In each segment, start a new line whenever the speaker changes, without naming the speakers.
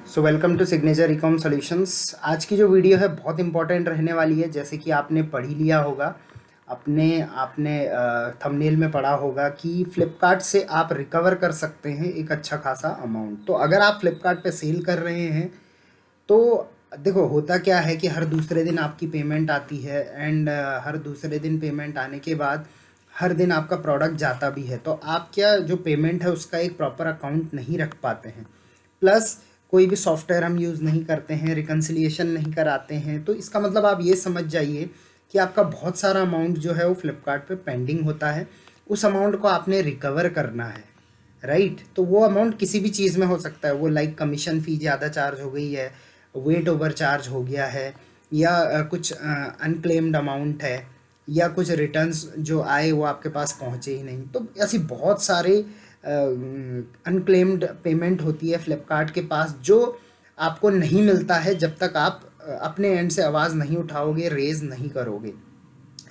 So welcome to Signature Ecom Solutions. आज की जो वीडियो है बहुत इंपॉर्टेंट रहने वाली है। जैसे कि आपने पढ़ ही लिया होगा, अपने आपने थंबनेल में पढ़ा होगा कि फ्लिपकार्ट से आप रिकवर कर सकते हैं एक अच्छा खासा अमाउंट। तो अगर आप फ्लिपकार्ट पे सेल कर रहे हैं तो देखो, होता क्या है कि हर दूसरे दिन आपकी पेमेंट आती है एंड हर दूसरे दिन पेमेंट आने के बाद हर दिन आपका प्रोडक्ट जाता भी है। तो आप क्या जो पेमेंट है उसका एक प्रॉपर अकाउंट नहीं रख पाते हैं। प्लस कोई भी सॉफ्टवेयर हम यूज़ नहीं करते हैं, रिकन्सिलिएशन नहीं कराते हैं। तो इसका मतलब आप ये समझ जाइए कि आपका बहुत सारा अमाउंट जो है वो फ्लिपकार्ट पे पेंडिंग होता है। उस अमाउंट को आपने रिकवर करना है, राइट। तो वो अमाउंट किसी भी चीज़ में हो सकता है। वो लाइक कमीशन फ़ी ज़्यादा चार्ज हो गई है, वेट ओवर चार्ज हो गया है, या कुछ अनक्लेम्ड अमाउंट है, या कुछ रिटर्न्स जो आए वो आपके पास पहुँचे ही नहीं। तो ऐसी बहुत सारे अनक्लेम्ड पेमेंट होती है फ्लिपकार्ट के पास, जो आपको नहीं मिलता है जब तक आप अपने एंड से आवाज़ नहीं उठाओगे, रेज़ नहीं करोगे,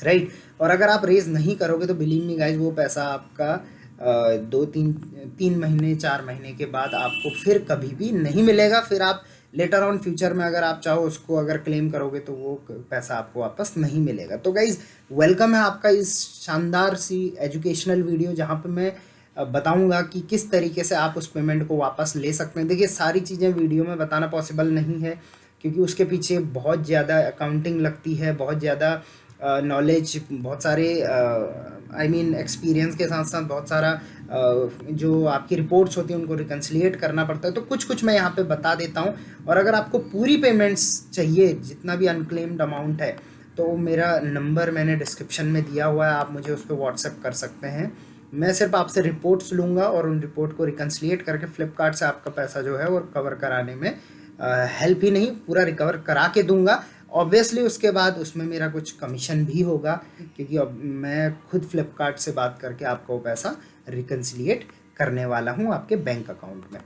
राइट। और अगर आप रेज़ नहीं करोगे तो बिलीव मी गाइज, वो पैसा आपका दो तीन तीन महीने 4 महीने के बाद आपको फिर कभी भी नहीं मिलेगा। फिर आप लेटर ऑन फ्यूचर में अगर आप चाहो उसको अगर क्लेम करोगे तो वो पैसा आपको वापस नहीं मिलेगा। तो गाइज, वेलकम है आपका इस शानदार सी एजुकेशनल वीडियो, जहाँ पे मैं बताऊंगा कि किस तरीके से आप उस पेमेंट को वापस ले सकते हैं। देखिए, सारी चीज़ें वीडियो में बताना पॉसिबल नहीं है, क्योंकि उसके पीछे बहुत ज़्यादा अकाउंटिंग लगती है, बहुत ज़्यादा नॉलेज, बहुत सारे आई मीन एक्सपीरियंस के साथ साथ बहुत सारा जो आपकी रिपोर्ट्स होती हैं उनको रिकन्सिलिएट करना पड़ता है। तो कुछ कुछ मैं यहाँ पे बता देता हूँ। और अगर आपको पूरी पेमेंट्स चाहिए, जितना भी अनक्लेम्ड अमाउंट है, तो मेरा नंबर मैंने डिस्क्रिप्शन में दिया हुआ है, आप मुझे उस पर व्हाट्सएप कर सकते हैं। मैं सिर्फ आपसे रिपोर्ट्स लूँगा और उन रिपोर्ट को रिकन्सिलिएट करके फ्लिपकार्ट से आपका पैसा जो है वो कवर कराने में हेल्प ही नहीं, पूरा रिकवर करा के दूंगा। ऑब्वियसली उसके बाद उसमें मेरा कुछ कमीशन भी होगा, क्योंकि अब मैं खुद फ्लिपकार्ट से बात करके आपको वो पैसा रिकन्सिलिएट करने वाला हूँ आपके बैंक अकाउंट में।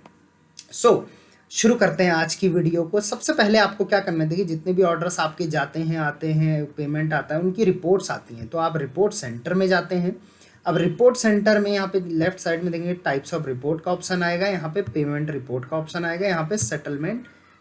शुरू करते हैं आज की वीडियो को। सबसे पहले आपको क्या करना है, देखिए, जितने भी ऑर्डर्स आपके जाते हैं, आते हैं, पेमेंट आता है, उनकी रिपोर्ट्स आती हैं। तो आप रिपोर्ट सेंटर में जाते हैं। अब रिपोर्ट सेंटर में यहाँ पे लेफ्ट साइड में देखेंगे टाइप्स ऑफ रिपोर्ट का ऑप्शन आएगा, यहाँ पे पेमेंट रिपोर्ट का ऑप्शन आएगा, यहाँ पे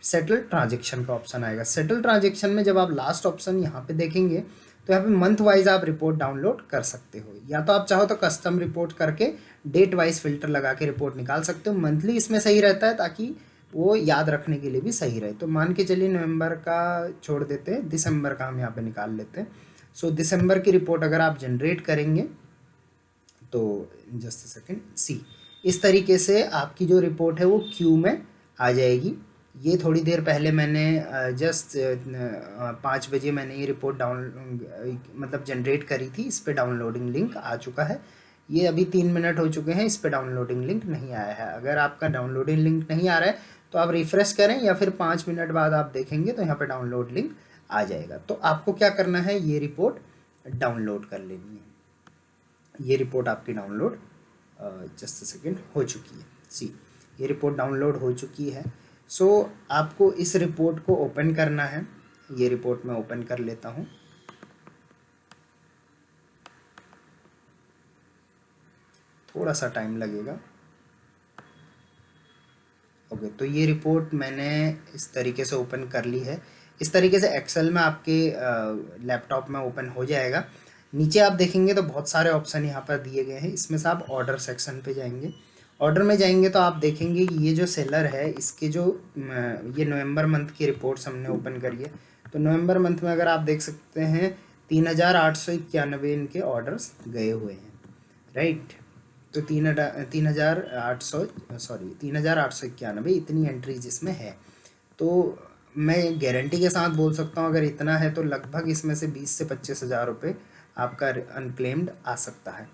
सेटल ट्रांजेक्शन का ऑप्शन आएगा। सेटल ट्रांजेक्शन में जब आप लास्ट ऑप्शन यहाँ पे देखेंगे तो यहाँ पे मंथ वाइज आप रिपोर्ट डाउनलोड कर सकते हो, या तो आप चाहो तो कस्टम रिपोर्ट करके डेट वाइज फिल्टर लगा के रिपोर्ट निकाल सकते हो। मंथली इसमें सही रहता है, ताकि वो याद रखने के लिए भी सही रहे। तो मान के चलिए नवंबर का छोड़ देते हैं, दिसंबर का हम यहाँ पे निकाल लेते हैं। दिसंबर की रिपोर्ट अगर आप जनरेट करेंगे तो जस्ट सेकेंड, सी, इस तरीके से आपकी जो रिपोर्ट है वो क्यू में आ जाएगी। ये थोड़ी देर पहले मैंने जस्ट 5 बजे मैंने ये रिपोर्ट मतलब जनरेट करी थी। इस पर डाउनलोडिंग लिंक आ चुका है। ये अभी 3 मिनट हो चुके हैं, इस पर डाउनलोडिंग लिंक नहीं आया है। अगर आपका डाउनलोडिंग लिंक नहीं आ रहा है तो आप रिफ़्रेश करें, या फिर 5 मिनट बाद आप देखेंगे तो यहाँ पे डाउनलोड लिंक आ जाएगा। तो आपको क्या करना है, ये रिपोर्ट डाउनलोड कर लेनी है। ये रिपोर्ट आपकी डाउनलोड जस्ट सेकेंड हो चुकी है। सी, ये रिपोर्ट डाउनलोड हो चुकी है। आपको इस रिपोर्ट को ओपन करना है। ये रिपोर्ट मैं ओपन कर लेता हूँ। थोड़ा सा टाइम लगेगा। ओके, तो ये रिपोर्ट मैंने इस तरीके से ओपन कर ली है। इस तरीके से एक्सेल में आपके लैपटॉप में ओपन हो जाएगा। नीचे आप देखेंगे तो बहुत सारे ऑप्शन यहाँ पर दिए गए हैं। इसमें से आप ऑर्डर सेक्शन पे जाएंगे। ऑर्डर में जाएंगे तो आप देखेंगे कि ये जो सेलर है, इसके जो ये नवंबर मंथ की रिपोर्ट्स हमने ओपन करी है। तो नवंबर मंथ में अगर आप देख सकते हैं 3891 इनके ऑर्डर्स गए हुए हैं, राइट। तो 3891 इतनी एंट्रीज इसमें है। तो मैं गारंटी के साथ बोल सकता हूँ, अगर इतना है तो लगभग इसमें से 20 से 25 हज़ार रुपये आपका अनक्लेम्ड आ सकता है,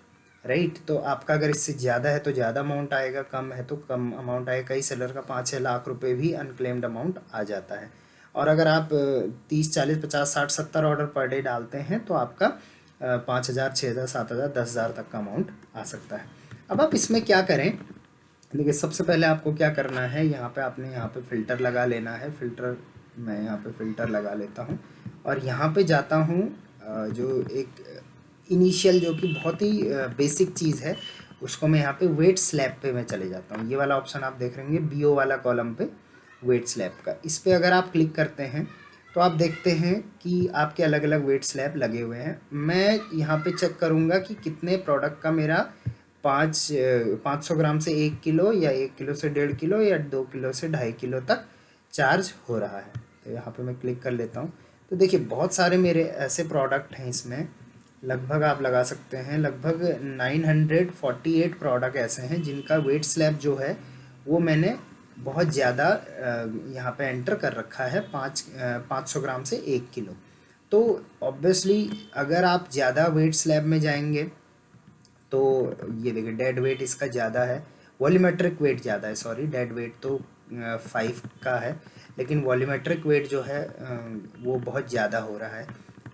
राइट। तो आपका अगर इससे ज़्यादा है तो ज़्यादा अमाउंट आएगा, कम है तो कम अमाउंट आएगा। कई सेलर का 5-6 लाख रुपए भी अनक्लेम्ड अमाउंट आ जाता है। और अगर आप 30, 40, 50, 60, 70 ऑर्डर पर डे डालते हैं तो आपका 5 हज़ार, 6 हज़ार, 7 हज़ार, 10 हज़ार तक का अमाउंट आ सकता है। अब आप इसमें क्या करें, देखिए, सबसे पहले आपको क्या करना है, यहाँ पे आपने यहाँ पे फ़िल्टर लगा लेना है। फ़िल्टर, मैं यहाँ पे फ़िल्टर लगा लेता हूँ और यहाँ पे जाता हूँ जो एक इनिशियल, जो कि बहुत ही बेसिक चीज़ है, उसको मैं यहाँ पे वेट स्लैब पे मैं चले जाता हूँ। ये वाला ऑप्शन आप देख रहे होंगे, बीओ वाला कॉलम पे वेट स्लैब का। इस पर अगर आप क्लिक करते हैं तो आप देखते हैं कि आपके अलग अलग वेट स्लैब लगे हुए हैं। मैं यहाँ पे चेक करूँगा कि कितने प्रोडक्ट का मेरा 500 ग्राम से 1 किलो या 1 किलो से 1.5 किलो या 2 किलो से 2.5 किलो तक चार्ज हो रहा है। तो यहाँ पे मैं क्लिक कर लेता हूँ। तो देखिए बहुत सारे मेरे ऐसे प्रोडक्ट हैं, इसमें लगभग आप लगा सकते हैं लगभग 948 प्रोडक्ट ऐसे हैं जिनका वेट स्लैब जो है वो मैंने बहुत ज़्यादा यहाँ पे एंटर कर रखा है, 500 ग्राम से 1 किलो। तो ऑब्वियसली अगर आप ज़्यादा वेट स्लैब में जाएंगे तो ये देखिए डेड वेट इसका ज़्यादा है, वॉल्यूमेट्रिक वेट ज़्यादा है, सॉरी डेड वेट तो 5 का है, लेकिन वॉल्यूमेट्रिक वेट जो है वो बहुत ज़्यादा हो रहा है।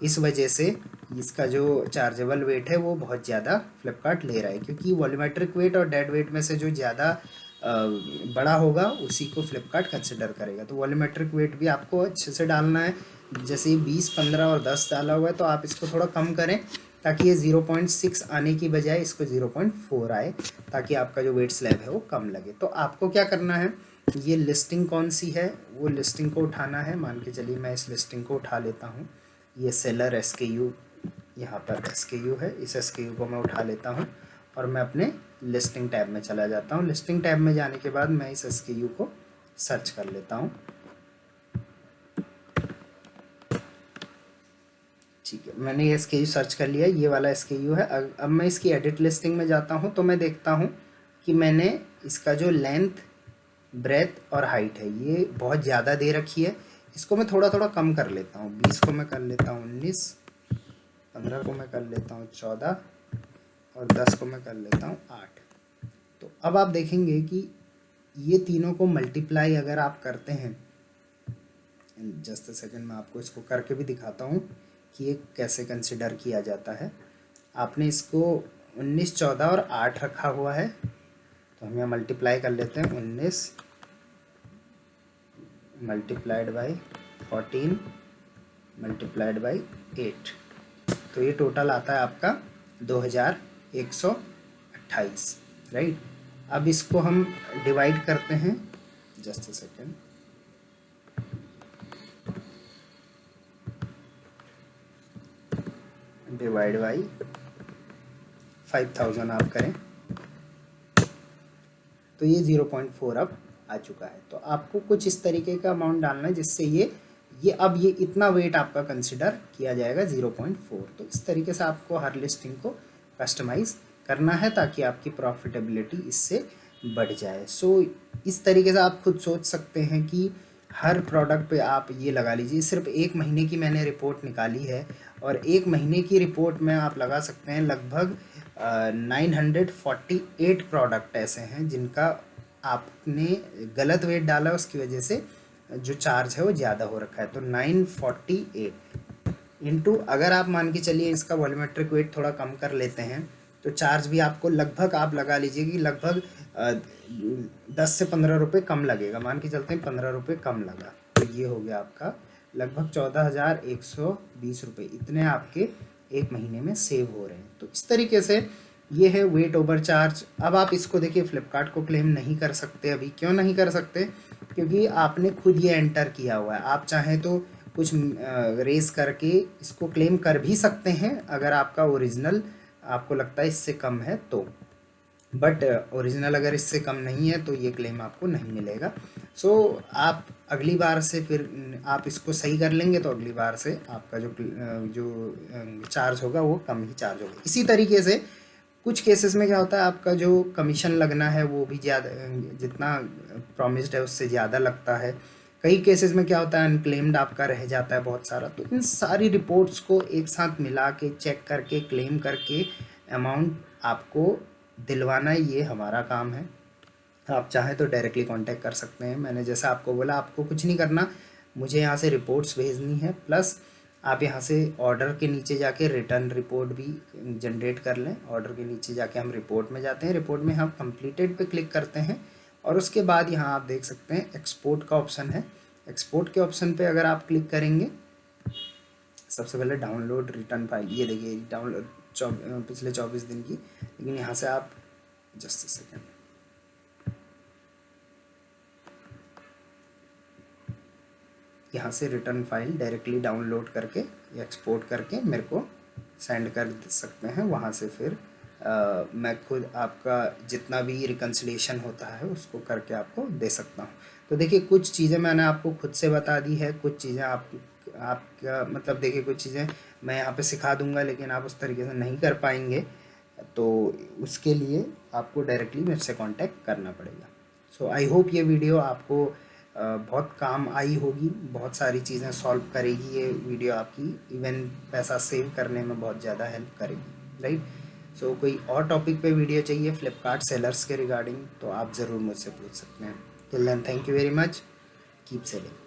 इस वजह से इसका जो चार्जेबल वेट है वो बहुत ज़्यादा फ्लिपकार्ट ले रहा है, क्योंकि वॉल्यूमेट्रिक वेट और डेड वेट में से जो ज़्यादा बड़ा होगा उसी को फ्लिपकार्ट कंसिडर करेगा। तो वॉल्यूमेट्रिक वेट भी आपको अच्छे से डालना है। जैसे 20, 15 और 10 डाला हुआ है तो आप इसको थोड़ा कम करें ताकि ये 0.6 आने की बजाय इसको 0.4 आए, ताकि आपका जो वेट स्लैब है वो कम लगे। तो आपको क्या करना है, ये लिस्टिंग कौन सी है वो लिस्टिंग को उठाना है। मान के चलिए मैं इस लिस्टिंग को उठा लेता हूँ। ये सेलर SKU, यहाँ पर SKU है, इस SKU को मैं उठा लेता हूँ और मैं अपने लिस्टिंग टैब में चला जाता हूँ। लिस्टिंग टैब में जाने के बाद मैं इस SKU को सर्च कर लेता हूँ। ठीक है, मैंने ये SKU सर्च कर लिया, ये वाला SKU है। अब मैं इसकी एडिट लिस्टिंग में जाता हूँ तो मैं देखता हूँ कि मैंने इसका जो लेंथ, ब्रेथ और हाइट है ये बहुत ज़्यादा दे रखी है। इसको मैं थोड़ा थोड़ा कम कर लेता हूँ। 20 को मैं कर लेता हूँ 19, 15 को मैं कर लेता हूँ 14 और 10 को मैं कर लेता हूँ 8। तो अब आप देखेंगे कि ये तीनों को मल्टीप्लाई अगर आप करते हैं, जस्ट अ सेकेंड मैं आपको इसको करके भी दिखाता हूँ कि ये कैसे कंसिडर किया जाता है। आपने इसको 19, 14 और 8 रखा हुआ है, तो हम यहाँ मल्टीप्लाई कर लेते हैं। 19 मल्टीप्लाइड बाई 14 मल्टीप्लाइड बाई 8, तो ये टोटल आता है आपका 2128, राइट। अब इसको हम डिवाइड करते हैं, just a second, divide by 5000 आप करें तो ये 0.4 अब आ चुका है। तो आपको कुछ इस तरीके का अमाउंट डालना है जिससे ये इतना वेट आपका कंसिडर किया जाएगा 0.4। तो इस तरीके से आपको हर लिस्टिंग को कस्टमाइज़ करना है ताकि आपकी प्रॉफिटेबिलिटी इससे बढ़ जाए। सो इस तरीके से आप खुद सोच सकते हैं कि हर प्रोडक्ट पे आप ये लगा लीजिए। सिर्फ 1 महीने की मैंने रिपोर्ट निकाली है और 1 महीने की रिपोर्ट में आप लगा सकते हैं लगभग 948 प्रोडक्ट ऐसे हैं जिनका आपने गलत वेट डाला, उसकी वजह से जो चार्ज है वो ज़्यादा हो रखा है। तो 948 इंटू, अगर आप मान के चलिए इसका वॉल्यूमेट्रिक वेट थोड़ा कम कर लेते हैं तो चार्ज भी आपको लगभग आप लगा लीजिए कि लगभग 10 से 15 रुपये कम लगेगा। मान के चलते हैं 15 रुपये कम लगा, तो ये हो गया आपका लगभग 14,120 रुपये। इतने आपके 1 महीने में सेव हो रहे हैं। तो इस तरीके से ये है वेट ओवर चार्ज। अब आप इसको देखिए फ्लिपकार्ट को क्लेम नहीं कर सकते अभी। क्यों नहीं कर सकते? क्योंकि आपने खुद ये एंटर किया हुआ है। आप चाहें तो कुछ रेस करके इसको क्लेम कर भी सकते हैं अगर आपका ओरिजिनल आपको लगता है इससे कम है तो, बट ओरिजिनल अगर इससे कम नहीं है तो ये क्लेम आपको नहीं मिलेगा। सो आप अगली बार से फिर आप इसको सही कर लेंगे तो अगली बार से आपका जो चार्ज होगा वो कम ही चार्ज होगा। इसी तरीके से कुछ केसेस में क्या होता है, आपका जो कमीशन लगना है वो भी ज़्यादा, जितना प्रॉमिस्ड है उससे ज़्यादा लगता है। कई केसेस में क्या होता है अनक्लेम्ड आपका रह जाता है बहुत सारा। तो इन सारी रिपोर्ट्स को एक साथ मिला के चेक करके क्लेम करके अमाउंट आपको दिलवाना, ये हमारा काम है। आप चाहें तो डायरेक्टली कांटेक्ट कर सकते हैं। मैंने जैसा आपको बोला, आपको कुछ नहीं करना, मुझे यहाँ से रिपोर्ट्स भेजनी है, प्लस आप यहाँ से ऑर्डर के नीचे जाके रिटर्न रिपोर्ट भी जनरेट कर लें। ऑर्डर के नीचे जाके हम रिपोर्ट में जाते हैं, रिपोर्ट में हम कंप्लीटेड पे क्लिक करते हैं और उसके बाद यहाँ आप देख सकते हैं एक्सपोर्ट का ऑप्शन है। एक्सपोर्ट के ऑप्शन पे अगर आप क्लिक करेंगे, सबसे पहले डाउनलोड रिटर्न फाइल, ये देखिए डाउनलोड पिछले 24 दिन की। लेकिन यहाँ से आप जस्ट अ सेकेंड, यहाँ से रिटर्न फाइल डायरेक्टली डाउनलोड करके एक्सपोर्ट करके मेरे को सेंड कर सकते हैं। वहाँ से फिर मैं खुद आपका जितना भी रिकन्सिलेशन होता है उसको करके आपको दे सकता हूँ। तो देखिए कुछ चीज़ें मैंने आपको खुद से बता दी है, कुछ चीज़ें आपका मतलब देखिए कुछ चीज़ें मैं यहाँ पे सिखा दूंगा लेकिन आप उस तरीके से नहीं कर पाएंगे, तो उसके लिए आपको डायरेक्टली मेरे से कांटेक्ट करना पड़ेगा। सो आई होप ये वीडियो आपको बहुत काम आई होगी, बहुत सारी चीज़ें सॉल्व करेगी ये वीडियो आपकी, इवन पैसा सेव करने में बहुत ज़्यादा हेल्प करेगी, राइट। सो कोई और टॉपिक पे वीडियो चाहिए फ्लिपकार्ट सेलर्स के रिगार्डिंग तो आप ज़रूर मुझसे पूछ सकते हैं। Till then thank you very much, keep selling.